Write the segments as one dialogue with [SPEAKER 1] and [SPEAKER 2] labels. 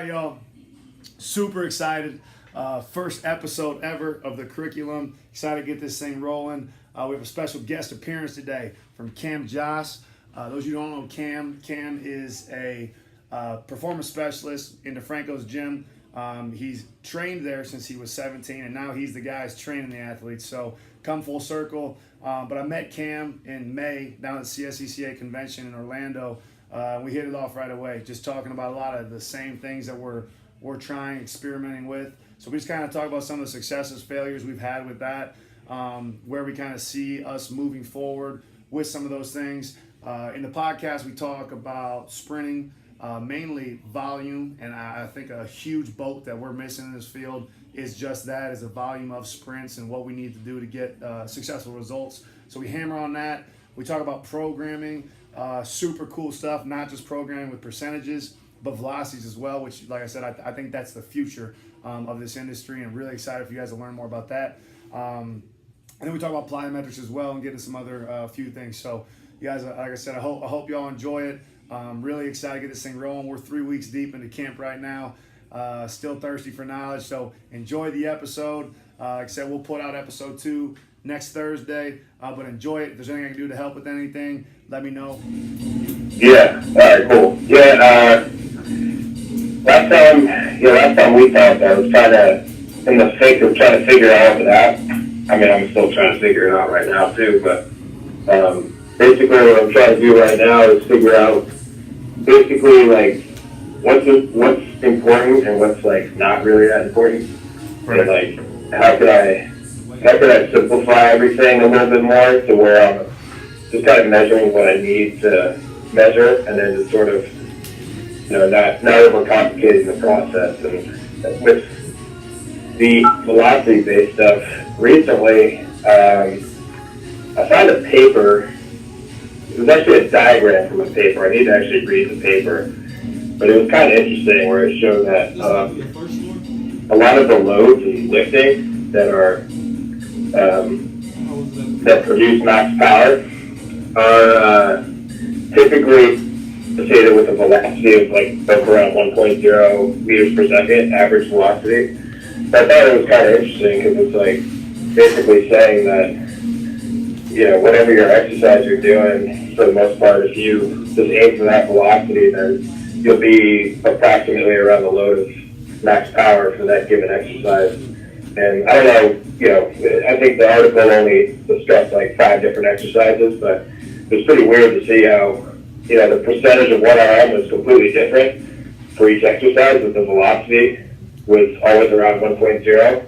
[SPEAKER 1] right, y'all. Super excited. First episode ever of the curriculum. Excited to get this thing rolling. We have a special guest appearance today from Josse. Those of you who don't know Cam is a performance specialist in Defrancos Gym. He's trained there since he was 17, and now he's the guy who's training the athletes. So come full circle. But I met Cam in May down at the CSCCA convention in Orlando. We hit it off right away, just talking about a lot of the same things that we're trying, experimenting with. So we just kind of talk about some of the successes, failures we've had with that, where we kind of see us moving forward with some of those things. In the podcast, we talk about sprinting, mainly volume, and I think a huge boat that we're missing in this field is just that, is the volume of sprints and what we need to do to get successful results. So we hammer on that. We talk about programming, super cool stuff, not just programming with percentages, but velocities as well, which, like I said, I think that's the future of this industry, and really excited for you guys to learn more about that. And then we talk about plyometrics as well and get into some other few things. So you guys, like I said, I hope y'all enjoy it. Really excited to get this thing rolling. We're 3 weeks deep into camp right now. Still thirsty for knowledge, so enjoy the episode. Like I said, we'll put out episode 2 next Thursday, but enjoy it. If there's anything I can do to help with anything, let me know.
[SPEAKER 2] Yeah, all right, cool. Yeah, last time we talked, I was kind of in the thick of trying to figure all of it out. I mean, I'm still trying to figure it out right now too, but basically what I'm trying to do right now is figure out basically like what's important and what's like not really that important. Right. And like how could I simplify everything a little bit more to where I'm just kind of measuring what I need to measure, and then just sort of, not overcomplicating the process. And with the velocity-based stuff, recently I found a paper. It was actually a diagram from a paper. I need to actually read the paper, but it was kind of interesting where it showed that a lot of the loads in lifting that produce max power are typically associated with a velocity of like around 1.0 meters per second average velocity. So I thought it was kind of interesting because it's like basically saying that whatever your exercise you're doing, for the most part, if you just aim for that velocity, then you'll be approximately around the load of max power for that given exercise. And I don't know, I think the article only discussed like 5 different exercises, but it was pretty weird to see how, the percentage of 1RM was completely different for each exercise, but the velocity was always around 1.0.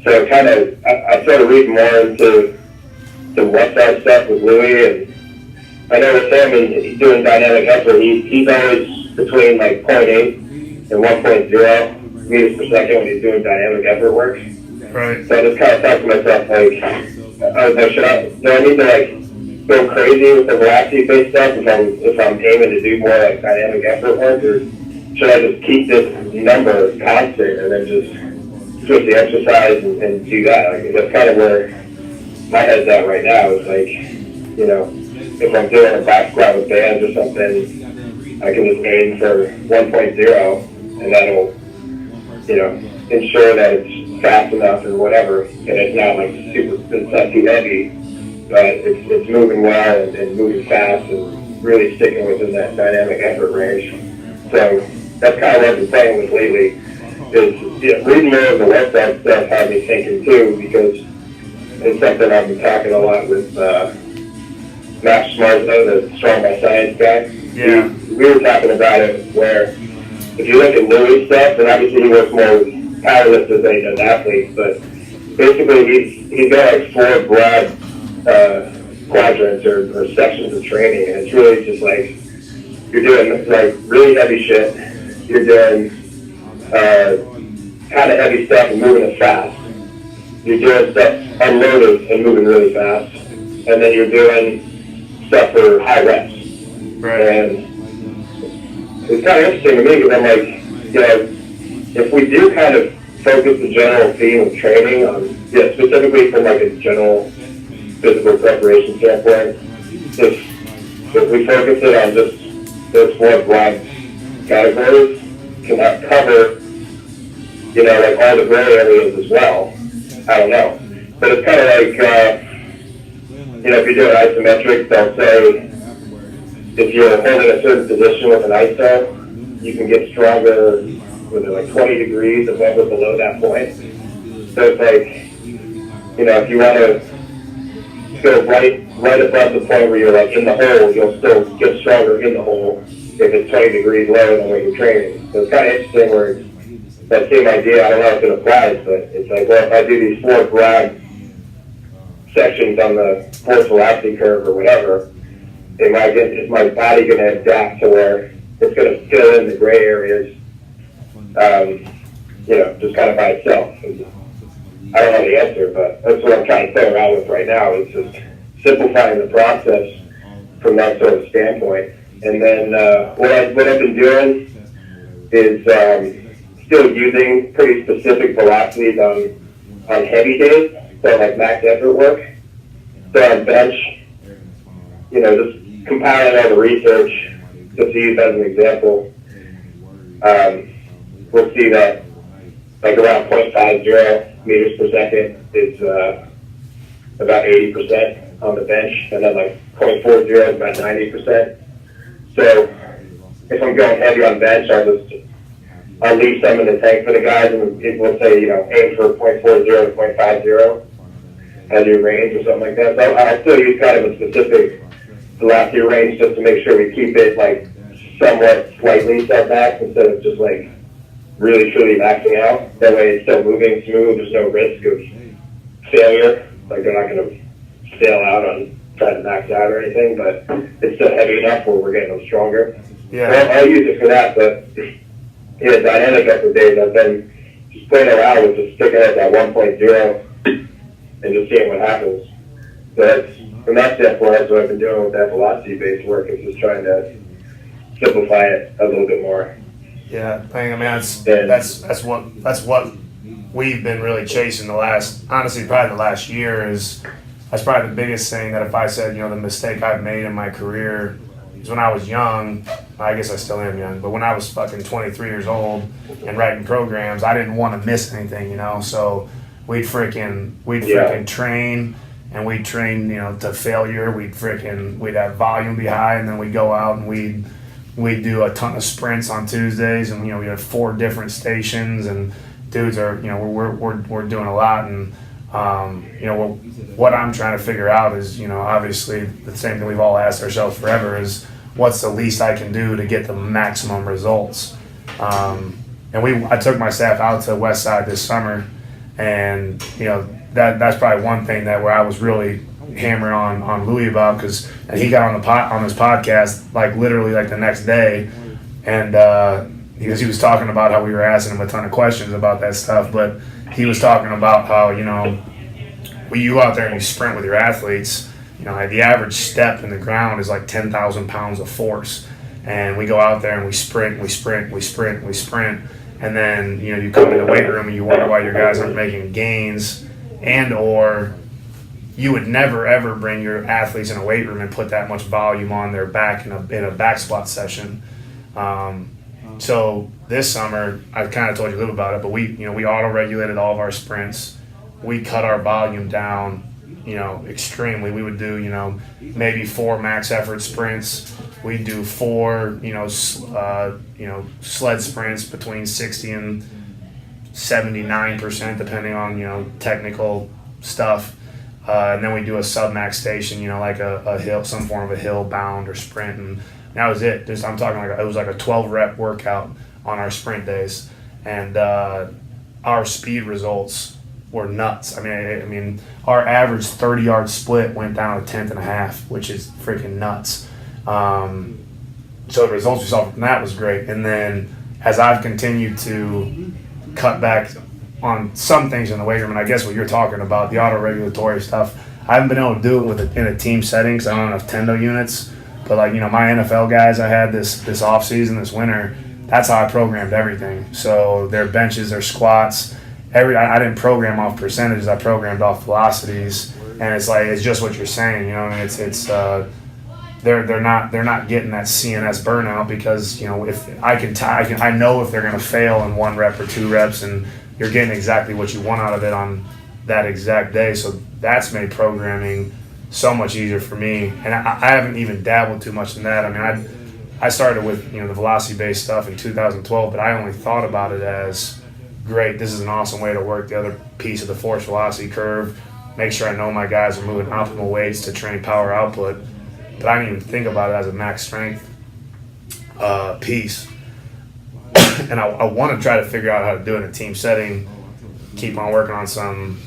[SPEAKER 2] So kind of, I started reading more into the west side stuff with Louis, and I know with him, and he's doing dynamic effort, he's always between like 0.8 and 1.0 meters per second when he's doing dynamic effort work. Right. So I just kind of thought to myself, do I need to like go crazy with the velocity-based stuff if I'm aiming to do more like dynamic effort work, or should I just keep this number constant and then just switch the exercise and do that? Like, that's kind of where my head's at right now. It's like, if I'm doing a back squat with bands or something, I can just aim for 1.0, and that'll, ensure that it's fast enough or whatever, and it's not like it's not too heavy, but it's moving well and moving fast and really sticking within that dynamic effort range. So that's kind of what I've been playing with lately. Is reading more of the website stuff had me thinking too, because it's something I've been talking a lot with Max Smart, the Strong by Science guy. Yeah. We were talking about it where if you look at Louis' stuff, and obviously he works more with powerlifters than he does athletes, but basically he's got like 4 broad quadrants or sections of training, and it's really just like you're doing like really heavy shit, you're doing kind of heavy stuff and moving it fast, you're doing stuff unloaded and moving really fast, and then you're doing stuff for high reps. Right. And it's kind of interesting to me because I'm like, if we do kind of focus the general theme of training on, specifically from like a general physical preparation standpoint, if we focus it on just those 4 broad categories can cover, like all the gray areas as well. I don't know. But it's kind of like, if you're doing isometric, they'll say if you're holding a certain position with an iso, you can get stronger with like 20 degrees above or below that point. So it's like, if you want to go right above the point where you're like in the hole, you'll still get stronger in the hole if it's 20 degrees lower than what you're training. So it's kind of interesting where that same idea, I don't know if it applies, but it's like, well, if I do these 4 broad sections on the force velocity curve or whatever, is my body going to adapt to where it's going to fill in the gray areas, just kind of by itself. I don't know the answer, but that's what I'm trying to play around with right now, is just simplifying the process from that sort of standpoint. And then what I've been doing is still using pretty specific velocities on heavy days, so like max effort work. So on bench, just compiling all the research, just to use as an example, we'll see that like around 0.50 meters per second is about 80% on the bench, and then like 0.40 is about 90%. So if I'm going heavy on bench, I'll leave some in the tank for the guys, and we'll say, aim for 0.40 to 0.50 as your range or something like that. So I'll still use kind of a specific velocity range just to make sure we keep it like somewhat slightly set back instead of just like really truly maxing out. That way it's still moving smooth. There's no risk of failure. Like they're not going to sail out on trying to max out or anything, but it's still heavy enough where we're getting them stronger.
[SPEAKER 1] Yeah.
[SPEAKER 2] So I'll use it for that, but dynamic effort days, I've been just playing around with just sticking at that 1.0 and just seeing what happens. So that's, from that standpoint, that's what I've been doing with that velocity-based work, is just trying to simplify it a little bit more.
[SPEAKER 1] Yeah, I mean that's what we've been really chasing the last, honestly, probably the last year. That's probably the biggest thing that if I said, the mistake I've made in my career is when I was young. I guess I still am young, but when I was fucking 23 years old and writing programs, I didn't want to miss anything, So we'd freaking train, and we'd train, to failure. We'd have volume be high, and then we'd go out and we'd do a ton of sprints on Tuesdays, and we had 4 different stations, and dudes are, we're doing a lot, and what I'm trying to figure out is, obviously the same thing we've all asked ourselves forever is, what's the least I can do to get the maximum results? And I took my staff out to West Side this summer, and that's probably one thing that where I was really hammering on Louis about, because he got on this podcast like literally like the next day, and because he was talking about how we were asking him a ton of questions about that stuff, but he was talking about how when you go out there and you sprint with your athletes, the average step in the ground is like 10,000 pounds of force, and we go out there and we sprint, and then you come in the weight room and you wonder why your guys aren't making gains, and or you would never ever bring your athletes in a weight room and put that much volume on their back in a back squat session. So this summer, I kind of told you a little about it, but we auto-regulated all of our sprints. We cut our volume down, extremely. We would do, maybe 4 max effort sprints. We'd do 4, sled sprints between 60 and 79%, depending on, technical stuff. And then we do a sub-max station, like a hill, some form of a hill bound or sprint, and that was it. I'm talking it was like a 12-rep workout on our sprint days, and our speed results were nuts. I mean, our average 30-yard split went down to 10th and a half, which is freaking nuts. So the results we saw from that was great. And then as I've continued to cut back on some things in the weight room, and I guess what you're talking about, the auto-regulatory stuff, I haven't been able to do it in a team setting because I don't have enough Tendo units. But my NFL guys I had this off season, this winter, that's how I programmed everything. So their benches, their squats, I didn't program off percentages. I programmed off velocities, and it's just what you're saying. It's they're not getting that CNS burnout because if I know if they're going to fail in 1 rep or 2 reps, and you're getting exactly what you want out of it on that exact day. So that's made programming so much easier for me, and I haven't even dabbled too much in that. I mean, I started with the velocity based stuff in 2012, but I only thought about it as great. This is an awesome way to work the other piece of the force velocity curve. Make sure I know my guys are moving optimal weights to train power output. But I didn't even think about it as a max strength piece. And I want to try to figure out how to do it in a team setting, keep on working on some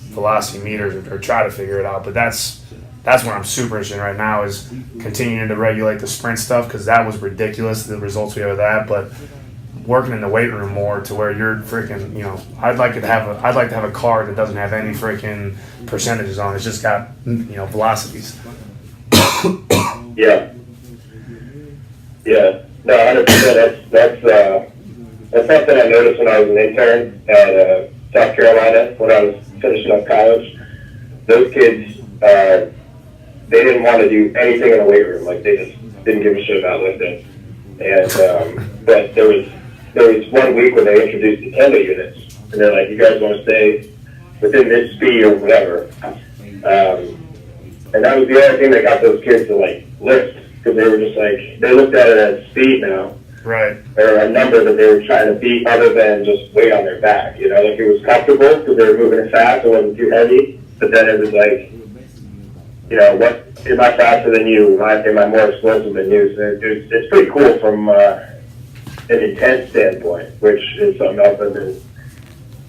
[SPEAKER 1] velocity meters or try to figure it out. But that's what I'm super interested in right now, is continuing to regulate the sprint stuff, because that was ridiculous, the results we had with that. But working in the weight room more to where you're freaking, I'd like to have a card that doesn't have any freaking percentages on it. It's just got velocities.
[SPEAKER 2] Yeah. No, 100%. That's something I noticed when I was an intern at South Carolina when I was finishing up college. Those kids, they didn't want to do anything in the weight room. Like, they just didn't give a shit about lifting. And but there was 1 week when they introduced the Tendo units, and they're like, "You guys want to stay within this speed or whatever?" And that was the only thing that got those kids to lift, because they were just they looked at it as speed now,
[SPEAKER 1] right?
[SPEAKER 2] Or a number that they were trying to beat, other than just weight on their back. It was comfortable because they were moving it fast, it wasn't too heavy. But then it was what am I faster than you? Am I more explosive than you? So it's pretty cool from an intent standpoint, which is something else I've been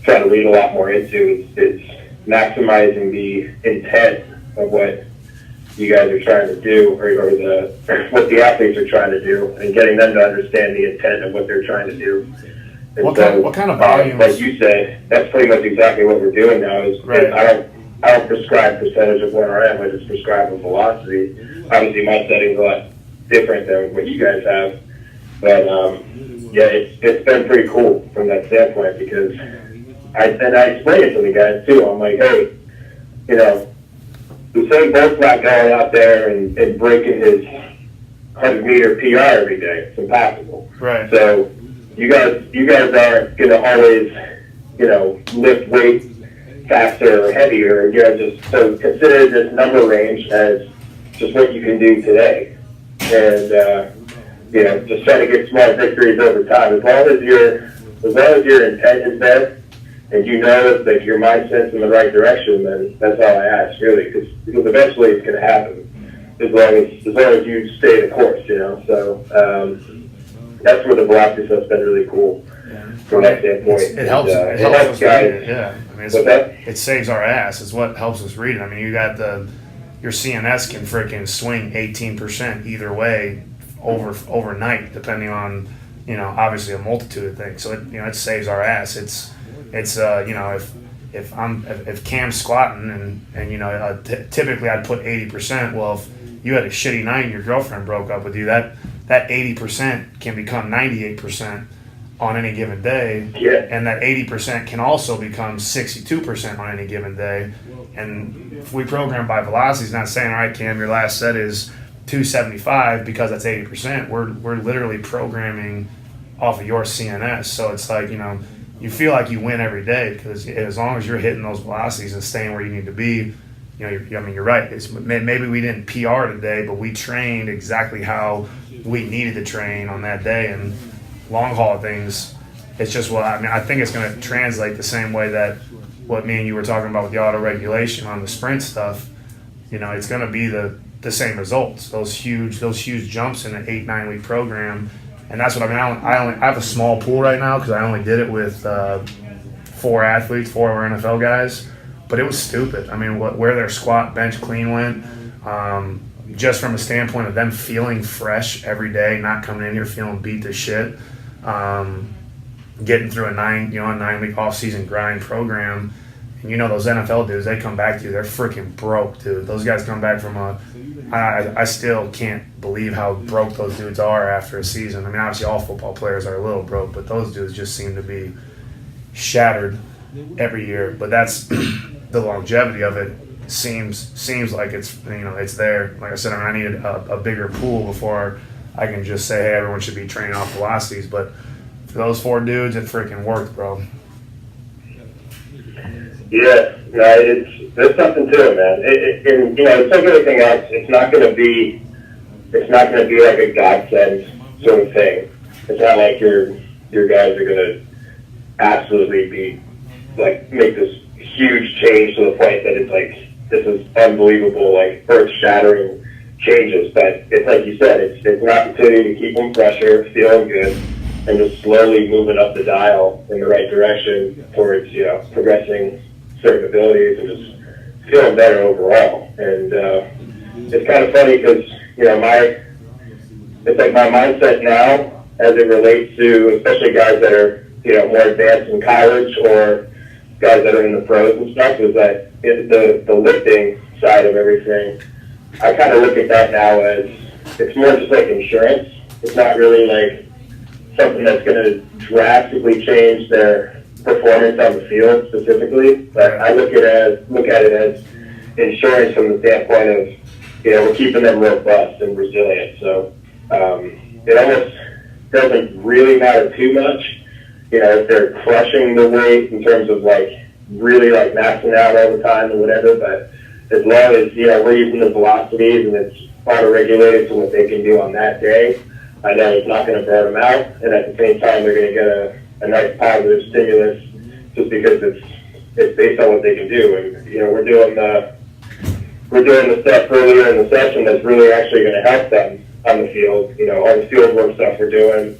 [SPEAKER 2] trying to read a lot more into. It's maximizing the intent of what you guys are trying to do, or what the athletes are trying to do, and getting them to understand the intent of what they're trying to do. And
[SPEAKER 1] what kind of volumes?
[SPEAKER 2] Like you said, that's pretty much exactly what we're doing now.
[SPEAKER 1] Right.
[SPEAKER 2] I don't prescribe percentage of 1RM. I just prescribe a velocity. Obviously, my setting's a lot different than what you guys have, but it's been pretty cool from that standpoint, because I explain it to the guys too. I'm like, hey, Usain Bolt's not going out there and breaking his 100-meter PR every day. It's impossible.
[SPEAKER 1] Right.
[SPEAKER 2] So you guys aren't going to always, lift weight faster or heavier. So consider this number range as just what you can do today, and just try to get small victories over time. As long as your intent is there, and that your mindset's in the right direction, then that's all I ask, really, because eventually it's going to happen, as long as you stay the course, So that's where the velocity stuff's been really cool from that standpoint.
[SPEAKER 1] It helps. It helps us
[SPEAKER 2] guys.
[SPEAKER 1] read it. Yeah, I mean, it saves our ass. It's what helps us read it. I mean, you got your CNS can freaking swing 18% either way overnight, depending on obviously a multitude of things. So it saves our ass. It's if Cam's squatting and typically I'd put 80%. Well, if you had a shitty night and your girlfriend broke up with you, that 80% can become 98% on any given day.
[SPEAKER 2] Yeah.
[SPEAKER 1] And that 80% can also become 62% on any given day. And if we program by velocities, not saying, all right, Cam, your last set is 275 because that's 80%. We're literally programming off of your CNS. So it's like, you feel like you win every day, because as long as you're hitting those velocities and staying where you need to be, you're right. Maybe we didn't PR today, but we trained exactly how we needed to train on that day. And long haul things, it's just I think it's going to translate the same way that what me and you were talking about with the auto-regulation on the sprint stuff. It's going to be the same results. Those huge jumps in an 8-9 week program. And that's what I have a small pool right now, because I only did it with 4 athletes, 4 of our NFL guys. But it was stupid. I mean, where their squat, bench, clean went, just from a standpoint of them feeling fresh every day, not coming in here feeling beat to shit, getting through a 9 week off season grind program. And those NFL dudes, they come back to you, they're freaking broke, dude. Those guys come back from I still can't believe how broke those dudes are after a season. I mean, obviously all football players are a little broke, but those dudes just seem to be shattered every year. But that's the longevity of it. seems like it's it's there. Like I said, I need a bigger pool before I can just say, hey, everyone should be training off velocities. But for those 4 dudes, it freaking worked, bro.
[SPEAKER 2] Yeah, no, there's something to it, man. And it's like anything else. It's not going to be like a godsend sort of thing. It's not like your guys are going to absolutely be like make this huge change to the point that it's like this is unbelievable, like earth-shattering changes. But it's like you said, it's an opportunity to keep them fresher, feeling good, and just slowly moving up the dial in the right direction towards progressing certain abilities and just feeling better overall. And it's kind of funny because it's like my mindset now as it relates to especially guys that are more advanced in college or guys that are in the pros and stuff is that the lifting side of everything, I kind of look at that now as it's more just like insurance. It's not really like something that's going to drastically change their performance on the field specifically, but I look at it as insurance from the standpoint of we're keeping them robust and resilient. So it almost doesn't really matter too much, if they're crushing the weight in terms of like really like maxing out all the time or whatever. But as long as we're using the velocities and it's auto-regulated to what they can do on that day, I know it's not going to burn them out, and at the same time they're going to get a nice positive stimulus just because it's based on what they can do. And we're doing the stuff earlier in the session that's really actually going to help them on the field. All the field work stuff we're doing,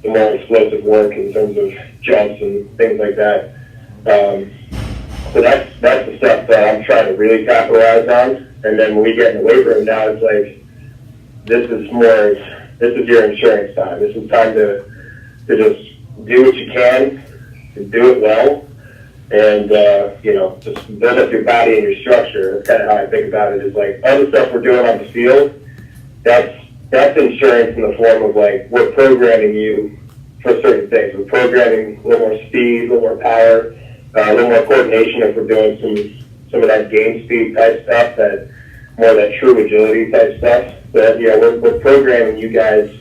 [SPEAKER 2] the more explosive work in terms of jumps and things like that. So that's the stuff that I'm trying to really capitalize on. And then when we get in the weight room now, it's like this is your insurance time. This is time to just do what you can, to do it well, and just build up your body and your structure. That's kind of how I think about it. Is like all the stuff we're doing on the field, that's insurance in the form of like we're programming you for certain things. We're programming a little more speed, a little more power, a little more coordination if we're doing some of that game speed type stuff, that more of that true agility type stuff. But we're programming you guys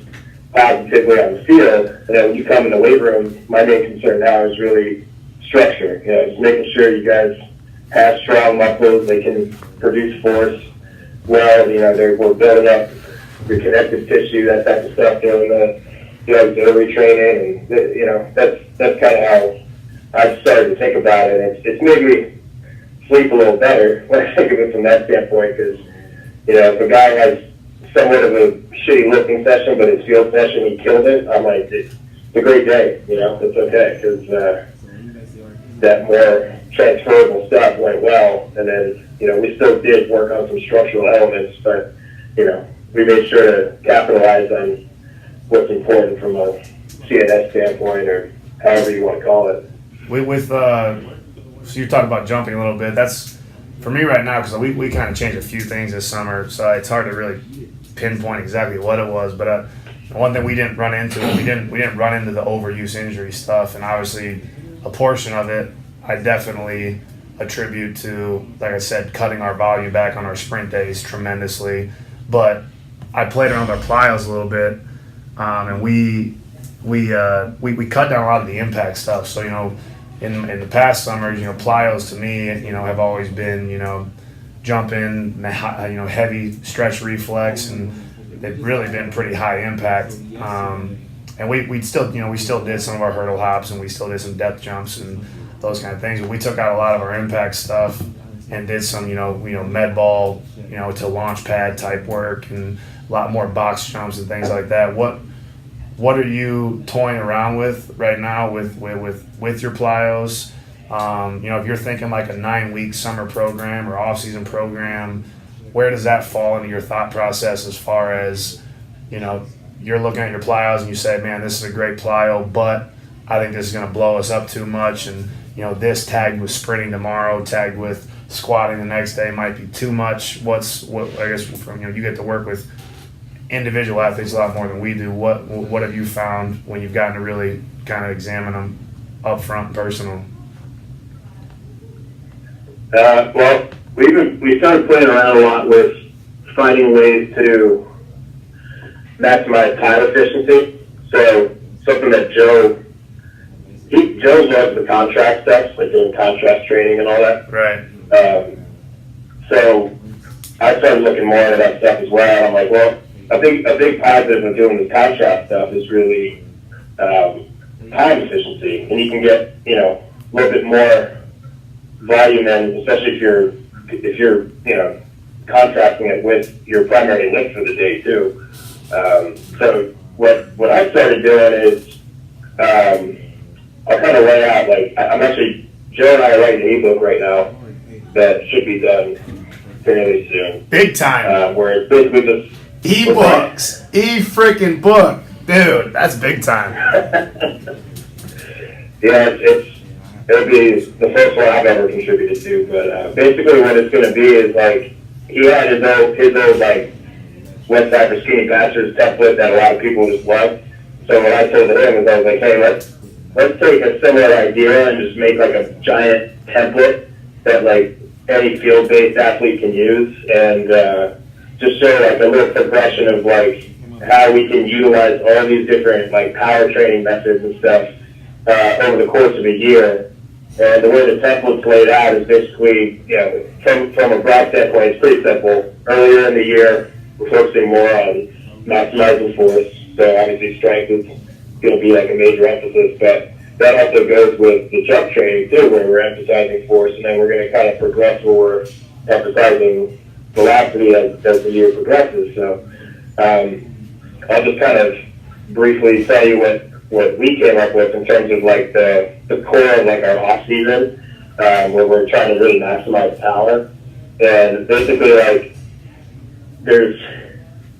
[SPEAKER 2] positively on the field, and then when you come in the weight room, my main concern now is really structure. Just making sure you guys have strong muscles, they can produce force well. We're building up your connective tissue, that type of stuff during the auxiliary training, and that's kind of how I've started to think about it. It's made me sleep a little better when I think of it from that standpoint, because if a guy has somewhat of a shitty lifting session, but his field session, he killed it, I'm like, it's a great day, it's okay, because that more transferable stuff went well, and then, we still did work on some structural elements, but, we made sure to capitalize on what's important from a CNS standpoint, or however you want to call it.
[SPEAKER 1] So you're talking about jumping a little bit. That's for me right now, because we kind of changed a few things this summer, so it's hard to really pinpoint exactly what it was. But one thing we didn't run into the overuse injury stuff, and obviously a portion of it I definitely attribute to, like I said, cutting our volume back on our sprint days tremendously. But I played around with our plyos a little bit, and we cut down a lot of the impact stuff. So in the past summers, plyos to me, have always been, jumping, heavy stretch reflex, and they've really been pretty high impact. And we still did some of our hurdle hops, and we still did some depth jumps and those kind of things. But we took out a lot of our impact stuff and did some, med ball, to launch pad type work, and a lot more box jumps and things like that. What are you toying around with right now with your plyos? If you're thinking like a 9-week summer program or off-season program, where does that fall into your thought process as far as, you're looking at your plyos and you say, man, this is a great plyo, but I think this is going to blow us up too much, and this tagged with sprinting tomorrow, tagged with squatting the next day might be too much. I guess from you get to work with individual athletes a lot more than we do. What have you found when you've gotten to really kind of examine them up front and personal?
[SPEAKER 2] Well, we started playing around a lot with finding ways to maximize time efficiency. So something that Joe loves the contrast stuff, like doing contrast training and all that.
[SPEAKER 1] Right.
[SPEAKER 2] So I started looking more into that stuff as well. I'm like, well, a big positive of doing this contrast stuff is really time efficiency, and you can get a little bit more volume in, especially if you're contrasting it with your primary lift for the day too. So what I started doing is I'll kind of lay out, like, Joe and I are writing an ebook right now that should be done fairly soon.
[SPEAKER 1] Big time.
[SPEAKER 2] Where it's basically just
[SPEAKER 1] e-books, e-freaking book, dude. That's big time.
[SPEAKER 2] Yeah, it'll be the first one I've ever contributed to. But basically, what it's going to be is like he had his old like website for skinny bastards template that a lot of people just love. So what I told him is I was like, hey, let's take a similar idea and just make like a giant template that like any field-based athlete can use, and just show like a little progression of like how we can utilize all these different like power training methods and stuff over the course of a year. And the way the template's laid out is basically, from a broad standpoint, it's pretty simple. Earlier in the year, we're focusing more on maximizing force. So obviously strength is going to be like a major emphasis, but that also goes with the jump training too, where we're emphasizing force, and then we're going to kind of progress where we're emphasizing velocity as the year progresses. So I'll just kind of briefly tell you what we came up with in terms of like the core of like our off season, where we're trying to really maximize power. And basically like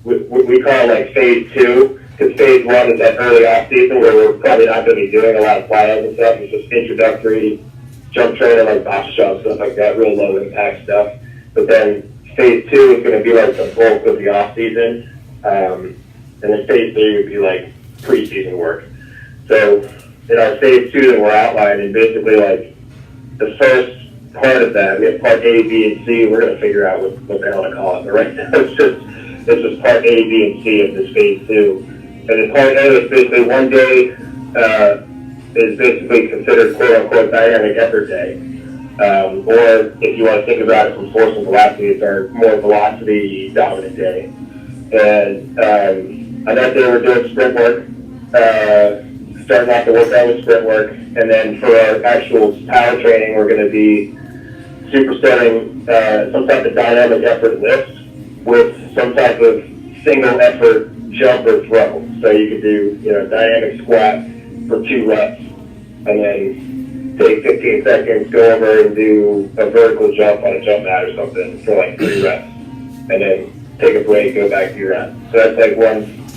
[SPEAKER 2] we call it like phase 2, because phase 1 is that early off season where we're probably not going to be doing a lot of plyos and stuff. It's just introductory jump training, like box jump, stuff like that, real low impact stuff. But then phase 2 is going to be like the bulk of the off season, and then phase 3 would be like preseason work. So in our phase 2 that we're outlining, basically like the first part of that, we have part A, B, and C. We're going to figure out what the hell to call it, but right now it's just part A, B, and C of this phase 2. And in part A, it's basically one day is basically considered quote-unquote dynamic effort day. Or if you want to think about it from force and velocity, it's our more velocity dominant day. And on that day, we're doing sprint work, starting off the workout with sprint work. And then for our actual power training, we're going to be supersetting some type of dynamic effort lift with some type of single effort jump or throw. So you could do, dynamic squat for 2 reps, and then take 15 seconds, go over and do a vertical jump on a jump mat or something for like 3 reps, and then take a break, go back to your rep. So that's like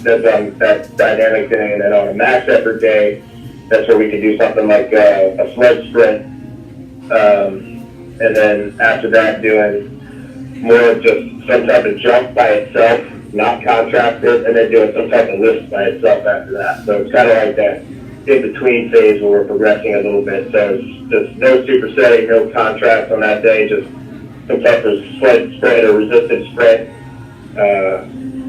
[SPEAKER 2] that's on that dynamic thing. And then on a max effort day, that's where we can do something like a sled sprint, and then after that doing more of just some type of jump by itself, not contrasted, and then doing some type of lift by itself after that. So it's kind of like that in-between phase where we're progressing a little bit. So it's just no supersetting, no contrast on that day, just some type of sled sprint or resisted sprint,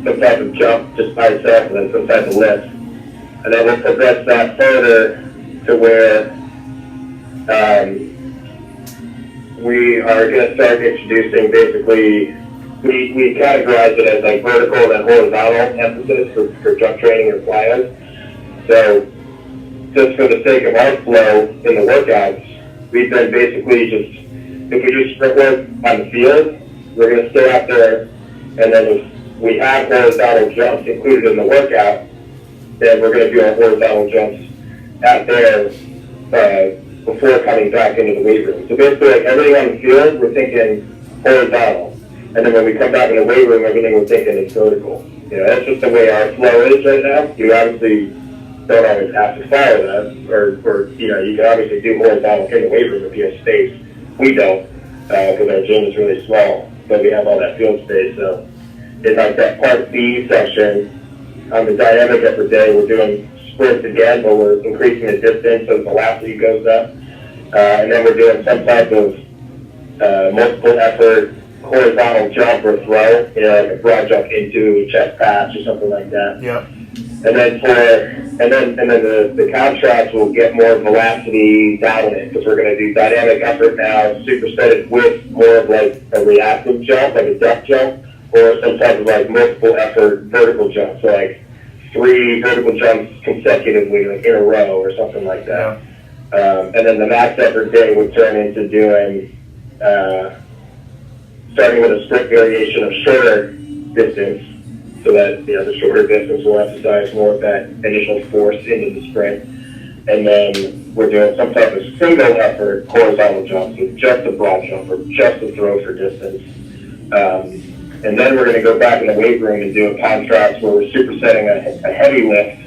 [SPEAKER 2] some type of jump just by itself, and then some type of lift. And then we'll progress that further to where we are going to start introducing basically, we categorize it as like vertical and horizontal emphasis for jump training or plyos. So just for the sake of our flow in the workouts, we've been basically just, if we do sprint work on the field, we're going to stay out there, and then if we have horizontal jumps included in the workout, then we're going to do our horizontal jumps out there before coming back into the weight room. So basically, like everything on the field, we're thinking horizontal. And then when we come back in the weight room, everything we're thinking is vertical. That's just the way our flow is right now. You obviously don't always have to follow that, or you can obviously do horizontal in the weight room if you have space. We don't, because our gym is really small, but we have all that field space. So in like that part B section, on the dynamic effort day, we're doing sprints again, but we're increasing the distance so the velocity goes up. And then we're doing some type of multiple effort horizontal jump or throw, like a broad jump into chest pass or something like that.
[SPEAKER 1] Yep.
[SPEAKER 2] And then the contrast will get more velocity dominant because we're going to do dynamic effort now, superset it with more of like a reactive jump, like a duck jump, or some type of like multiple effort vertical jump. So like 3 vertical jumps consecutively, like in a row or something like that. And then the max effort day would turn into doing, starting with a sprint variation of shorter distance, so that the shorter distance will emphasize more of that initial force into the sprint. And then we're doing some type of single effort horizontal jump, so just a broad jump or just a throw for distance. And then we're going to go back in the weight room and do a contrast where we're supersetting a heavy lift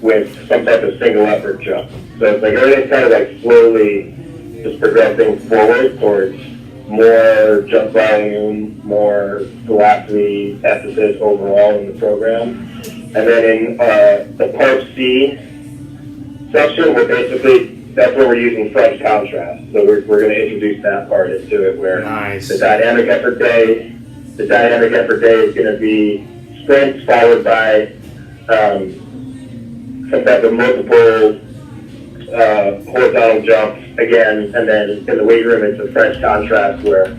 [SPEAKER 2] with some type of single effort jump. So it's like everything's kind of like slowly just progressing forward towards more jump volume, more velocity emphasis overall in the program. And then in the Part C section, that's where we're using French contrast. So we're going to introduce that part into it, where the dynamic effort day is going to be sprints followed by some type of multiple horizontal jumps again, and then in the weight room it's a French contrast where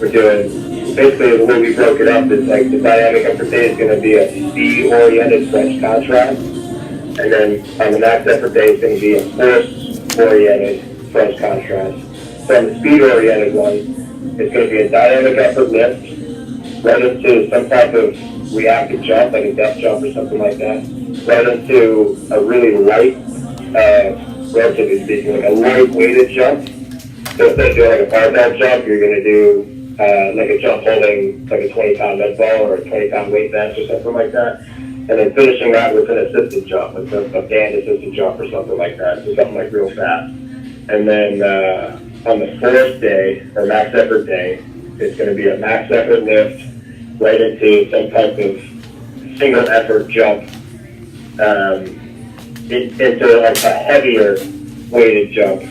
[SPEAKER 2] we're doing, basically the way we broke it up is like the dynamic effort day is going to be a speed-oriented French contrast, and then on the max effort day is going to be a force-oriented French contrast. So on the speed-oriented one, it's going to be a dynamic effort lift right into some type of reactive jump, like a death jump or something like that, right into a really light, relatively speaking, like a light weighted jump. So instead of doing like a barbell jump, you're going to do like a jump holding like a 20-pound med ball or a 20-pound weight bench or something like that. And then finishing that with an assisted jump, like a band assisted jump or something like that. So something like real fast. And then on the fourth day, or max effort day, it's going to be a max effort lift right into some type of single effort jump into like a heavier weighted jump,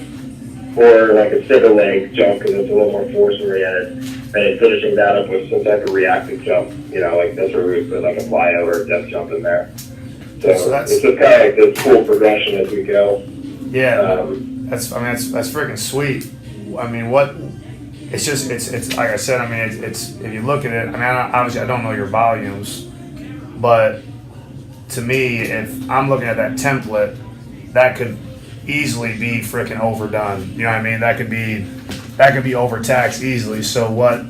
[SPEAKER 2] or like a single leg jump because it's a little more force oriented, and then finishing that up with some type of reactive jump, like that's where we would put like a plyo or a death jump in there. So it's just kind of like this cool progression as we go.
[SPEAKER 1] Yeah, that's freaking sweet. I mean, it's like I said, I mean, it's if you look at it, I mean, obviously I don't know your volumes, but to me, if I'm looking at that template, that could easily be freaking overdone. You know what I mean? That could be overtaxed easily. So what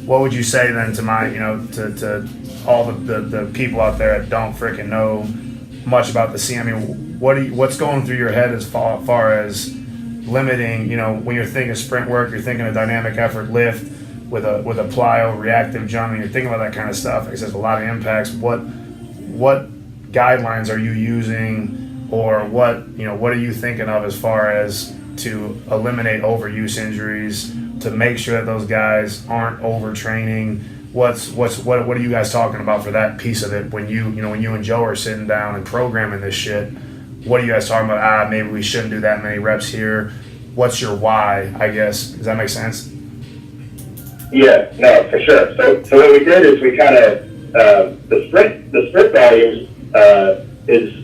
[SPEAKER 1] would you say then to my, to all the people out there that don't freaking know much about the scene? I mean, what's going through your head as far as limiting, when you're thinking sprint work, you're thinking a dynamic effort lift with a plyo reactive jump, and you're thinking about that kind of stuff. Like I said, a lot of impacts. What guidelines are you using, or what are you thinking of as far as to eliminate overuse injuries, to make sure that those guys aren't overtraining? What are you guys talking about for that piece of it when you and Joe are sitting down and programming this shit? What are you guys talking about? Maybe we shouldn't do that many reps here. What's your why, I guess? Does that make sense?
[SPEAKER 2] Yeah, no, for sure. So what we did is we kind of the sprint volumes is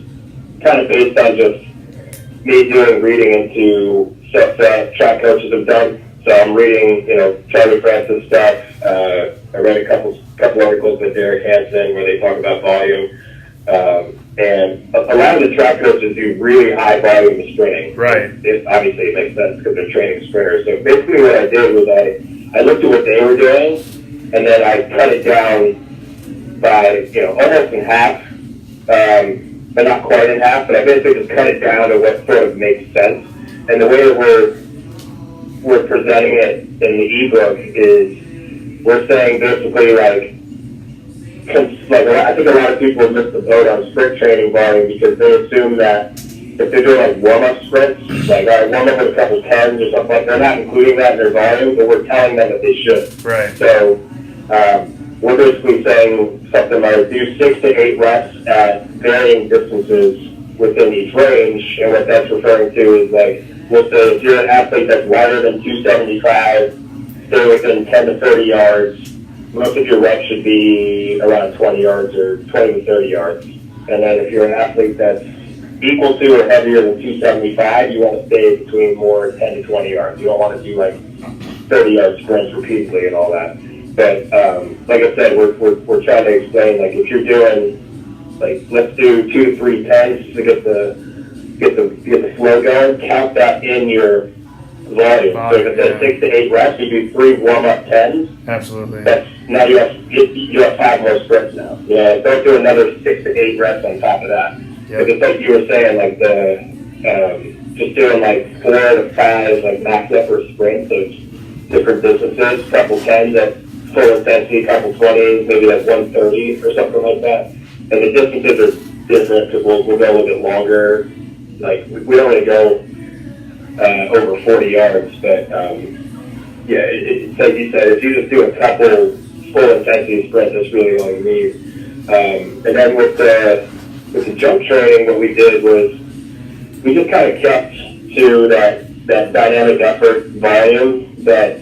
[SPEAKER 2] kind of based on just me reading into stuff that track coaches have done. So I'm reading, Charlie Francis stuff. I read a couple articles with Derek Hansen where they talk about volume. And a lot of the track coaches do really high volume sprinting.
[SPEAKER 1] Right.
[SPEAKER 2] Obviously, it makes sense because they're training sprinters. So basically what I did was I looked at what they were doing, and then I cut it down by, almost in half, but not quite in half, but I basically just cut it down to what sort of makes sense. And the way that we're presenting it in the ebook is we're saying basically like I think a lot of people miss the boat on sprint training volume because they assume that if they're doing like warm-up sprints, like warm up with a couple tens or something, like they're not including that in their volume, but we're telling them that they should.
[SPEAKER 1] Right.
[SPEAKER 2] So we're basically saying something like do 6 to 8 reps at varying distances within each range, and what that's referring to is like, we'll say if you're an athlete that's wider than 275, stay within 10 to 30 yards. Most of your reps should be around 20 yards or 20 to 30 yards. And then if you're an athlete that's equal to or heavier than 275, you want to stay between more 10 to 20 yards. You don't want to do like 30-yard sprints repeatedly and all that. But like I said, we're trying to explain, like, if you're doing, like, let's do 2 to 3 tens to get the flow going, count that in your volume. So if it says 6 to 8 reps, you do 3 warm-up tens.
[SPEAKER 1] Absolutely.
[SPEAKER 2] Now you have 5 more sprints now. Yeah, don't do another 6 to 8 reps on top of that. But it's like you were saying, like just doing like 4 to 5 like max effort sprints of different distances, couple 10s at full intensity, couple 20s, maybe like 130 or something like that. And the distances are different because we'll go a little bit longer. Like we don't really go over 40 yards, but yeah, it's like you said, if you just do a couple full intensity sprints, that's really all you need. And then with the jump training, what we did was we just kind of kept to that dynamic effort volume that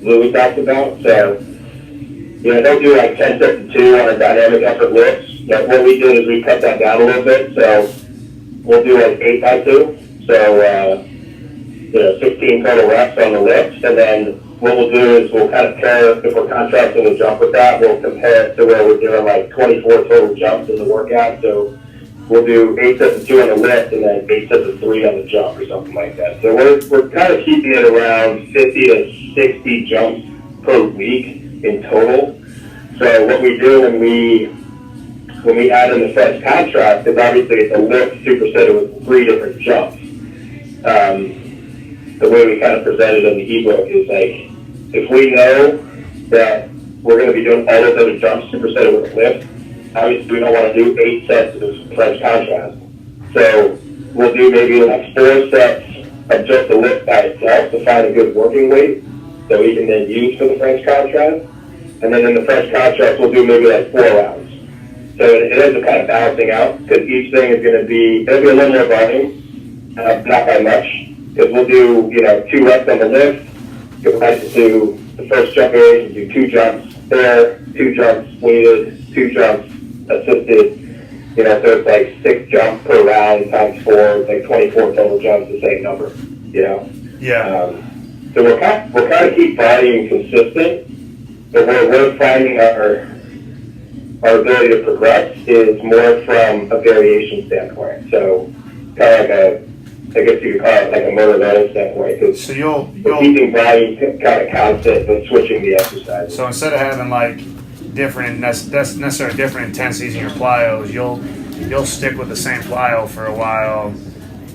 [SPEAKER 2] Louis talked about. So, don't do like 10 sets of 2 on a dynamic effort lift. But what we did is we cut that down a little bit. So we'll do like 8 by 2. So, 16 total reps on the lifts. And then what we'll do is we'll kind of pair, if we're contrasting the jump with that, we'll compare it to where we're doing like 24 total jumps in the workout. So we'll do 8 sets of 2 on the lift and then 8 sets of 3 on the jump or something like that. So we're kind of keeping it around 50 to 60 jumps per week in total. So what we do when we add in the French contrast, because obviously it's a lift supersetted with 3 different jumps. The way we kind of presented in the ebook is like, if we know that we're going to be doing all of those jumps supersetted with a lift, obviously we don't want to do 8 sets of French contrast. So we'll do maybe like 4 sets of just the lift by itself to find a good working weight that we can then use for the French contrast. And then in the French contrast, we'll do maybe like 4 rounds. So it ends up kind of balancing out because each thing is going to be, it'll be a little more volume, not by much. Because we'll do, 2 reps on the lift, go back to the first jump area, and do 2 jumps there, 2 jumps weighted, 2 jumps assisted. So it's like 6 jumps per round times 4, it's like 24 total jumps, the same number. Yeah. So we're kind of keep volume consistent, but where we're finding our ability to progress is more from a variation standpoint. So kind of like I guess you could call it like a motor standpoint.
[SPEAKER 1] So you'll
[SPEAKER 2] keeping volume kind of constant, but switching the exercise.
[SPEAKER 1] So instead of having like different intensities in your plyos, you'll stick with the same plyo for a while,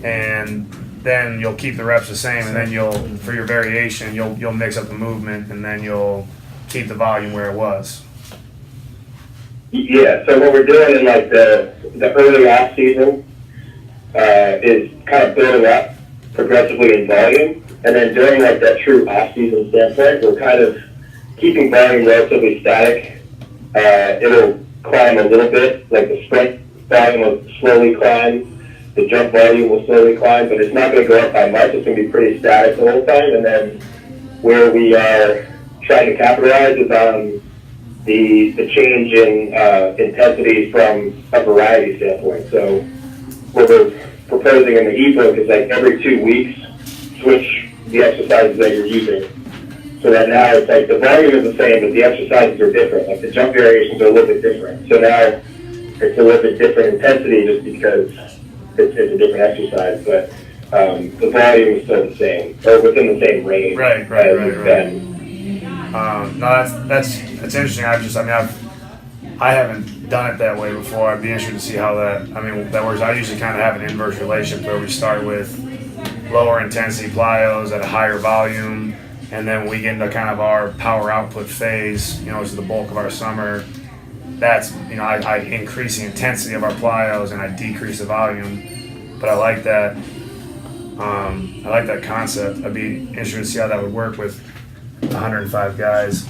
[SPEAKER 1] and then you'll keep the reps the same, and then for your variation, you'll mix up the movement, and then you'll keep the volume where it was.
[SPEAKER 2] Yeah. So what we're doing in like the early off season is kind of building up progressively in volume, and then during like that true off-season standpoint, we're kind of keeping volume relatively static. It'll climb a little bit, like the sprint volume will slowly climb, the jump volume will slowly climb, but it's not going to go up by much. It's going to be pretty static the whole time, and then where we are trying to capitalize is on the change in intensity from a variety standpoint. So what we're proposing in the ebook is like every 2 weeks, switch the exercises that you're using. So that now it's like the volume is the same, but the exercises are different. Like the jump variations are a little bit different. So now it's a little bit different intensity just because it's a different exercise, but the volume is still the same, or within the same range.
[SPEAKER 1] Right. No, that's interesting. I haven't done it that way before. I'd be interested to see how that works. I usually kind of have an inverse relationship where we start with lower intensity plyos at a higher volume, and then we get into kind of our power output phase, which is the bulk of our summer. That's, I increase the intensity of our plyos and I decrease the volume. But I like that. I like that concept. I'd be interested to see how that would work with 105 guys.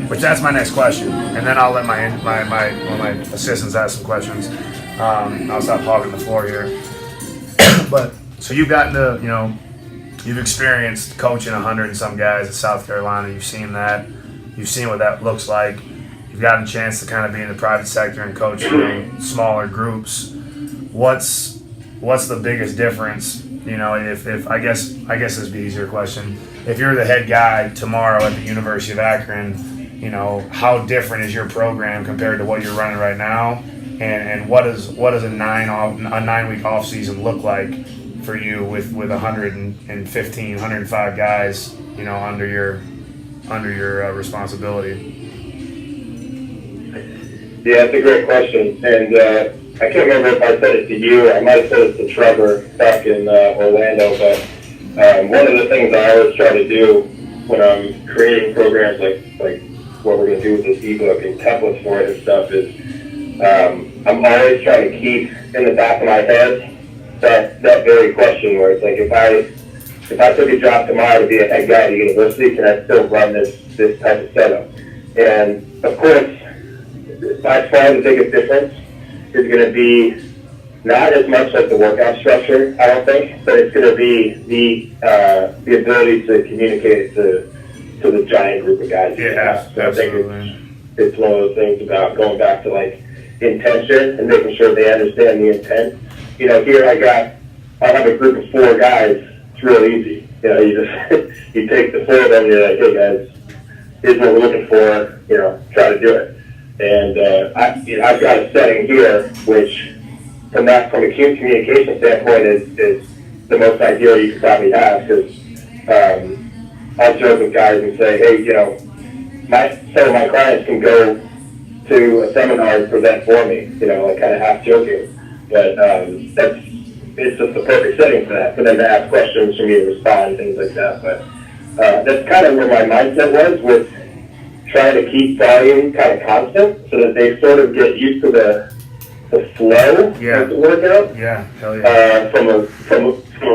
[SPEAKER 1] Which that's my next question, and then I'll let my assistants ask some questions. I'll stop hogging the floor here. But so you've gotten to you've experienced coaching 100 and some guys at South Carolina. You've seen that. You've seen what that looks like. You've gotten a chance to kind of be in the private sector and coach smaller groups. What's the biggest difference? You know, if I guess this would be an easier question. If you're the head guy tomorrow at the University of Akron, you know, how different is your program compared to what you're running right now? And what does a 9 week off season look like for you with 115, 105 guys, you know, under your responsibility?
[SPEAKER 2] Yeah, it's a great question, and I can't remember if I said it to you. I might have said it to Trevor back in Orlando, but one of the things I always try to do when I'm creating programs like what we're going to do with this ebook and templates for it and stuff is I'm always trying to keep in the back of my head that very question where it's like, if I took a job tomorrow to be a head guy at a university, can I still run this type of setup? And of course, by far the biggest difference is going to be not as much like the workout structure, I don't think, but it's going to be the ability to communicate to the giant group of guys.
[SPEAKER 1] Yeah,
[SPEAKER 2] so
[SPEAKER 1] absolutely.
[SPEAKER 2] I think it's one of those things about going back to like intention and making sure they understand the intent. You know, here I'll have a group of 4 guys. It's real easy. You know, you just you take the 4 of them and you're like, hey guys, here's what we're looking for. You know, try to do it. And I've got a setting here which, from a communication standpoint, is the most ideal you could probably have, because I'll joke with guys and say, hey, you know, some of my clients can go to a seminar and present for me, you know, like kind of half joking, but it's just the perfect setting for that, for them to ask questions, for me to respond, things like that. But that's kind of where my mindset was with trying to keep volume kind of constant, so that they sort of get used to the flow of the workout.
[SPEAKER 1] Yeah, hell yeah.
[SPEAKER 2] From a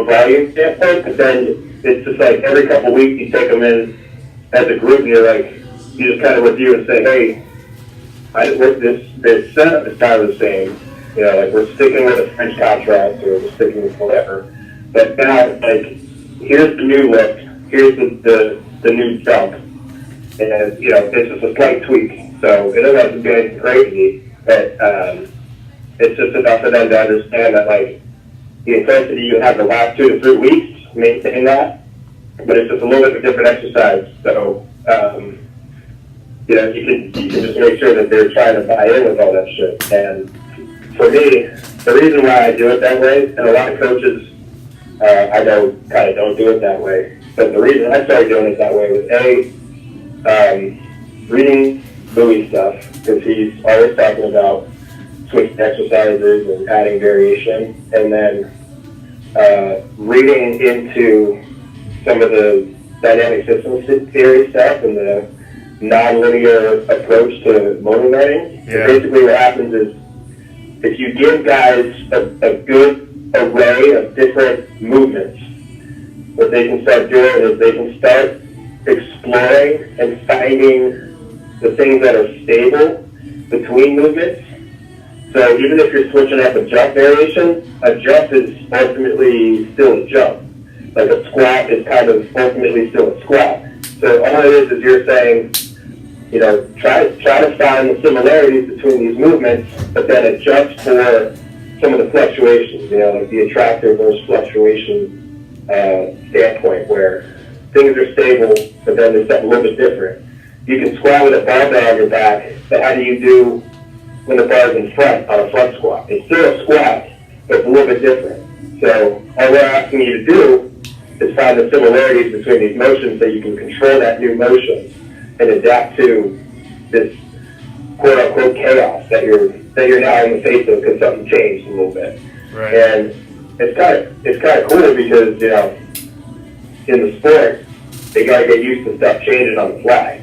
[SPEAKER 2] volume standpoint, but then it's just like every couple of weeks you take them in as a group, and you're like, you just kind of review and say, hey, this setup is kind of the same. You know, like we're sticking with a French contrast, or we're sticking with whatever. But now, like, here's the new lift, here's the new jump, and you know, it's just a slight tweak. So it doesn't have to be anything crazy, but it's just enough for them to understand that, like, the intensity you have the last 2 to 3 weeks, maintain that, but it's just a little bit of a different exercise. So, you know, you can just make sure that they're trying to buy in with all that shit. And for me, the reason why I do it that way, and a lot of coaches, I know, kind of don't do it that way, but the reason I started doing it that way was reading Louis' stuff, because he's always talking about switching exercises and adding variation, and then reading into some of the dynamic systems theory stuff and the nonlinear approach to motor learning.
[SPEAKER 1] Yeah.
[SPEAKER 2] Basically what happens is, if you give guys a good array of different movements, what they can start doing is they can start exploring and finding the things that are stable between movements. So even if you're switching up a jump variation, a jump is ultimately still a jump. Like a squat is kind of ultimately still a squat. So all it is you're saying, you know, try to find the similarities between these movements, but then adjust for some of the fluctuations, you know, like the attractor versus fluctuation standpoint, where things are stable, but then there's something a little bit different. You can squat with a barbell on your back, but how do you do when the bar's in front on a front squat? It's still a squat, but it's a little bit different. So all we're asking you to do is find the similarities between these motions so you can control that new motion and adapt to this quote-unquote chaos that you're now in the face of because something changed a little bit.
[SPEAKER 1] Right.
[SPEAKER 2] And it's kind of cool because, you know, in the sport, they got to get used to stuff changing on the fly.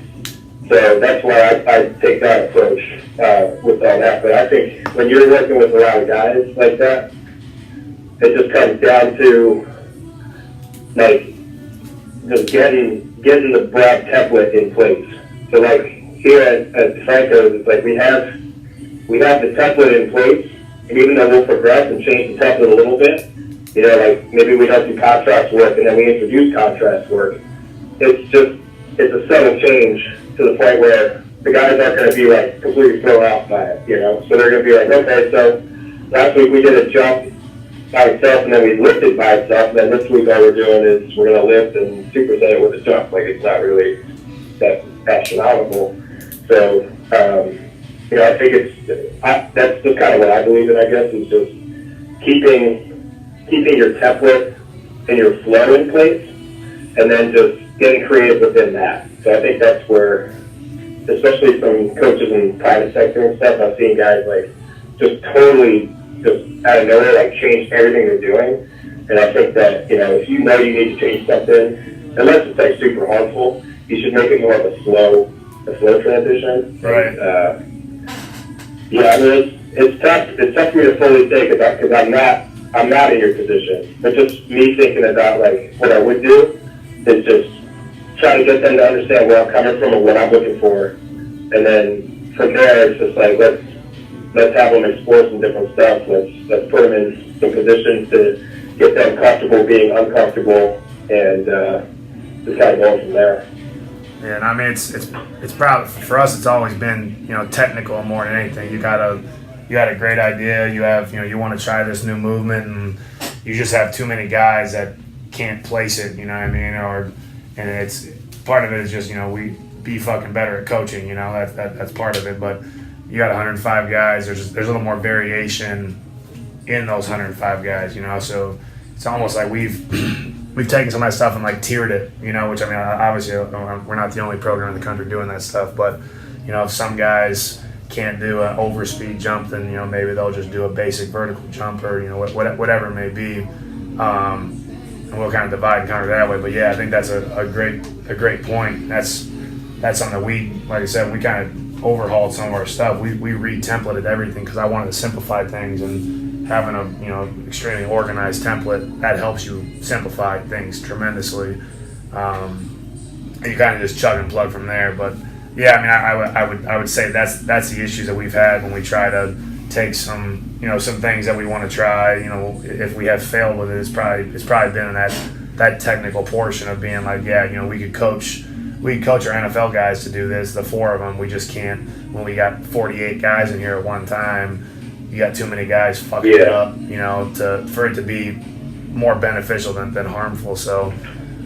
[SPEAKER 2] So that's why I take that approach with all that. But I think when you're working with a lot of guys like that, it just comes down to, like, just getting the broad template in place. So like here at Defrancos, it's like we have the template in place, and even though we'll progress and change the template a little bit, you know, like maybe we don't do contrast work and then we introduce contrast work. It's a sudden change to the point where the guys aren't going to be like completely thrown off by it, you know? So they're going to be like, okay, so last week we did a jump by itself and then we lifted by itself, and then this week all we're doing is we're going to lift and superset it with a jump. Like, it's not really that astronomical. So, you know, I think that's just kind of what I believe in, I guess, is just keeping your template and your flow in place, and then just getting creative within that. So I think that's where, especially from coaches in private sector and stuff, I've seen guys like just totally just out of nowhere like change everything they're doing. And I think that, you know, if you know you need to change something, unless it's like super harmful, you should make it more of a slow transition.
[SPEAKER 1] Right.
[SPEAKER 2] Yeah, I mean, it's tough. It's tough for me to fully say because I'm not in your position. But just me thinking about like what I would do is just try to get them to understand where I'm coming from and what I'm looking for, and then from there it's just like let's have them explore some different stuff. Let's put them in some positions to get them comfortable being uncomfortable, and just kind of going from there.
[SPEAKER 1] Yeah, and I mean it's probably for us. It's always been, you know, technical more than anything. You got a great idea. You have, you know, you want to try this new movement, and you just have too many guys that can't place it. You know what I mean? And it's part of it is just, you know, we be fucking better at coaching. You know, that's part of it. But you got 105 guys. There's a little more variation in those 105 guys. You know, so it's almost like we've taken some of that stuff and like tiered it, you know, which I mean, obviously we're not the only program in the country doing that stuff, but, you know, if some guys can't do an overspeed jump, then, you know, maybe they'll just do a basic vertical jump, or, you know, whatever it may be. And we'll kind of divide and conquer that way. But yeah, I think that's a great point. That's something that we, like I said, we kind of overhauled some of our stuff. We re-templated everything because I wanted to simplify things, and having a, you know, extremely organized template that helps you simplify things tremendously. And you kind of just chug and plug from there. But yeah, I mean, I would say that's the issues that we've had when we try to take some, you know, some things that we want to try. You know, if we have failed with it, it's probably been in that technical portion of being like, yeah, you know, we could coach our NFL guys to do this, the four of them. We just can't, when we got 48 guys in here at one time. You got too many guys fucking it up, you know, for it to be more beneficial than harmful. So,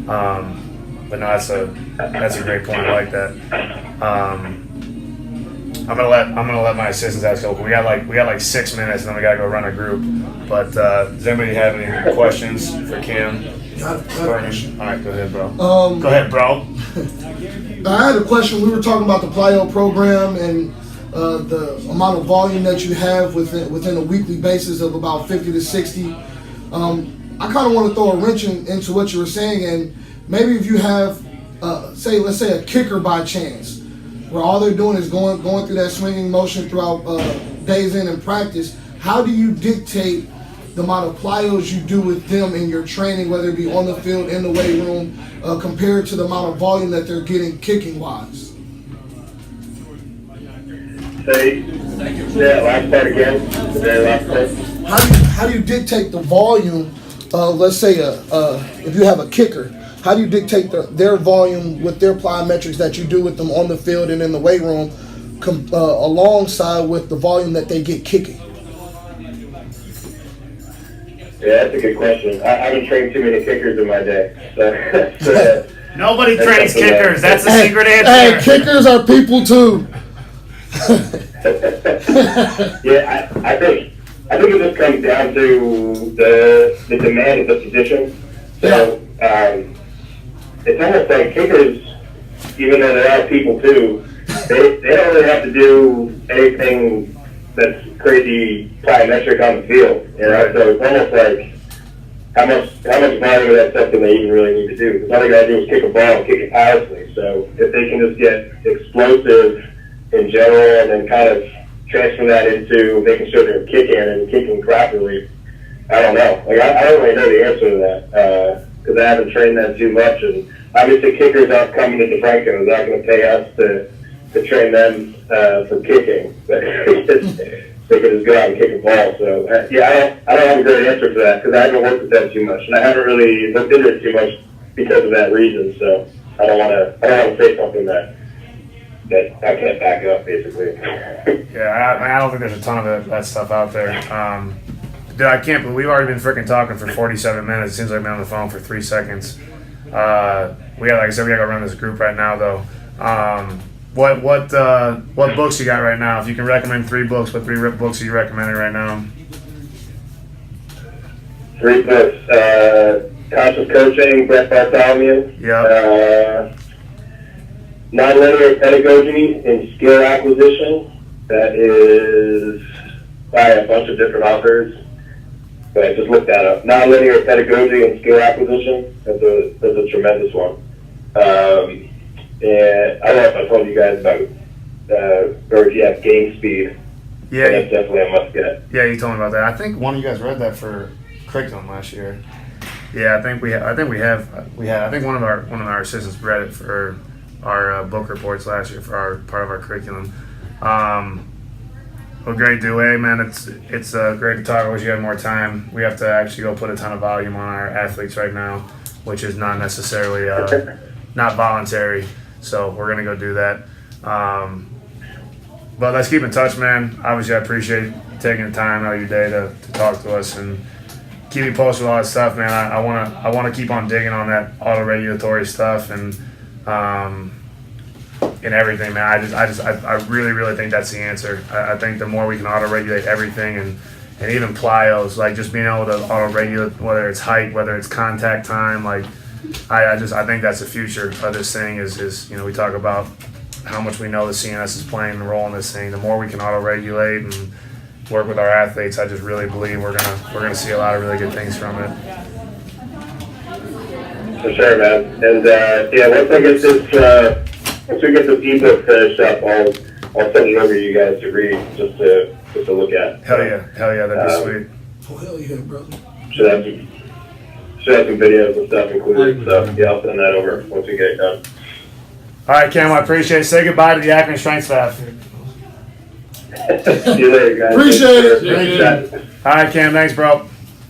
[SPEAKER 1] but no, that's a great point. I like that. I'm gonna let my assistants ask. We got like 6 minutes, and then we gotta go run a group. But does anybody have any questions for Kim?
[SPEAKER 3] Got a question.
[SPEAKER 1] All right, go ahead, bro. Go ahead, bro.
[SPEAKER 3] I had a question. We were talking about the plyo program and the amount of volume that you have within a weekly basis of about 50 to 60. I kind of want to throw a wrench into what you were saying, and maybe if you have, let's say a kicker by chance, where all they're doing is going through that swinging motion throughout days in practice, how do you dictate the amount of plyos you do with them in your training, whether it be on the field, in the weight room, compared to the amount of volume that they're getting kicking wise?
[SPEAKER 2] Say that last part again, the very last part.
[SPEAKER 3] How do you dictate the volume? Let's say if you have a kicker, how do you dictate their volume with their plyometrics that you do with them on the field and in the weight room, alongside with the volume that they get kicking?
[SPEAKER 2] Yeah, that's a good question. I haven't trained too many kickers in my day. So
[SPEAKER 1] Nobody trains kickers. That's the secret answer.
[SPEAKER 3] Hey, kickers are people too.
[SPEAKER 2] Yeah, I think it just comes down to the demand of the position. So it's almost like kickers, even though they are people too, they don't really have to do anything that's crazy plyometric on the field. You know, so it's almost like how much volume of that stuff do they even really need to do? Because all they gotta do is kick a ball and kick it powerfully. So if they can just get explosive in general, and then kind of transfer that into making sure they're kicking properly. I don't know. Like I don't really know the answer to that because I haven't trained them too much, and obviously kickers aren't coming to Defrancos. They're not going to pay us to train them for kicking. But they can just go out and kick a ball. So yeah, I don't have a great answer for that because I haven't worked with them too much, and I haven't really looked into it too much because of that reason. So I don't want to say something that I can't back up, basically.
[SPEAKER 1] Yeah, I don't think there's a ton of that stuff out there. Dude, I can't believe we've already been freaking talking for 47 minutes. It seems like I've been on the phone for 3 seconds. We got, like I said, we got to run this group right now, though. What books you got right now? If you can recommend 3 books, what 3 books are you recommending right now?
[SPEAKER 2] 3 books. Conscious Coaching, Brett Bartholomew.
[SPEAKER 1] Yeah.
[SPEAKER 2] Nonlinear Pedagogy and Skill Acquisition. That is by a bunch of different authors. But just look that up. Nonlinear Pedagogy and Skill Acquisition. That's a tremendous one. And I don't know if I told you guys about or if you have Game Speed.
[SPEAKER 1] Yeah.
[SPEAKER 2] That's definitely a must get.
[SPEAKER 1] Yeah, you told me about that. I think one of you guys read that for curriculum last year. Yeah, I think one of our assistants read it for our book reports last year for our part of our curriculum. Well, great, Dewey, man. It's great to talk. I wish you had more time. We have to actually go put a ton of volume on our athletes right now, which is not necessarily not voluntary. So we're gonna go do that. But let's keep in touch, man. Obviously, I appreciate you taking the time out of your day to talk to us and keep me posted with all that stuff, man. I wanna keep on digging on that autoregulatory stuff and everything, man. I really think that's the answer. I think the more we can auto-regulate everything and even plyos, like just being able to auto-regulate whether it's height, whether it's contact time, like I think that's the future of this thing is we talk about how much we know the CNS is playing a role in this thing. The more we can auto-regulate and work with our athletes, I just really believe we're gonna see a lot of really good things from it.
[SPEAKER 2] For sure, man. And once we get this ebook finished up, I'll send it over to you guys to read, just to look at.
[SPEAKER 1] Hell yeah, that'd be sweet.
[SPEAKER 3] Oh, hell yeah, brother.
[SPEAKER 2] Should have some videos and stuff included. So yeah, I'll send that over once we get it done.
[SPEAKER 1] All right, Cam, I appreciate it. Say goodbye to the Akron Strength staff.
[SPEAKER 2] See you later, guys.
[SPEAKER 3] Appreciate it.
[SPEAKER 2] Thanks for chatting.
[SPEAKER 1] All right, Cam, thanks, bro.